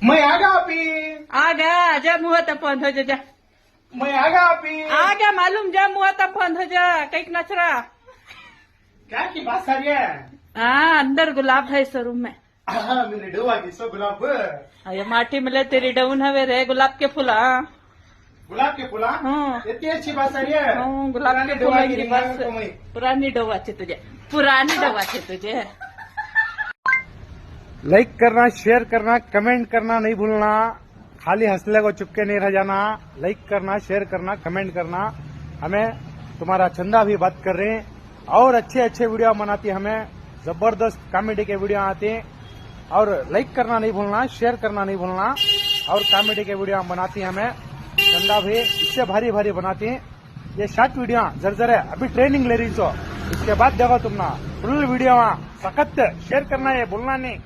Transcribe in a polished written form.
मैं आगा आपी आगा जा मुँह तक बंद हो जा मैं आगा आपी आगा मालूम जा मुँह तक बंद हो जा कई नचरा क्या की बात सारी है हाँ अंदर गुलाब है इस रूम में मेरे डोवा की सो गुलाब ये माटी मिले तेरी डाउन हवे रे गुलाब के फूल हाँ गुलाब के फूला हाँ। इतनी अच्छी बात सारी है हाँ, गुलाब के पुराने डोवा फूल की की रिंगा बस को मैं पुरानी डोवा छे तुझे पुरानी डोवा छे तुझे लाइक करना, शेयर करना, कमेंट करना नहीं भूलना। खाली हंसले को चुपके नहीं रह जाना। लाइक करना, शेयर करना, कमेंट करना। हमें तुम्हारा चंदा भी बात कर रहे हैं और अच्छे अच्छे वीडियो बनाती हमें जबरदस्त कॉमेडी के वीडियो आते हैं और लाइक करना नहीं भूलना, शेयर करना नहीं भूलना और कॉमेडी के वीडियो बनाती हमें चंदा भी इससे भारी भारी बनाती हैं। ये शॉर्ट वीडियो जर है अभी ट्रेनिंग ले रही सो इसके बाद देखो तुम ना फुल वीडियो सखत शेयर करना है भूलना नहीं।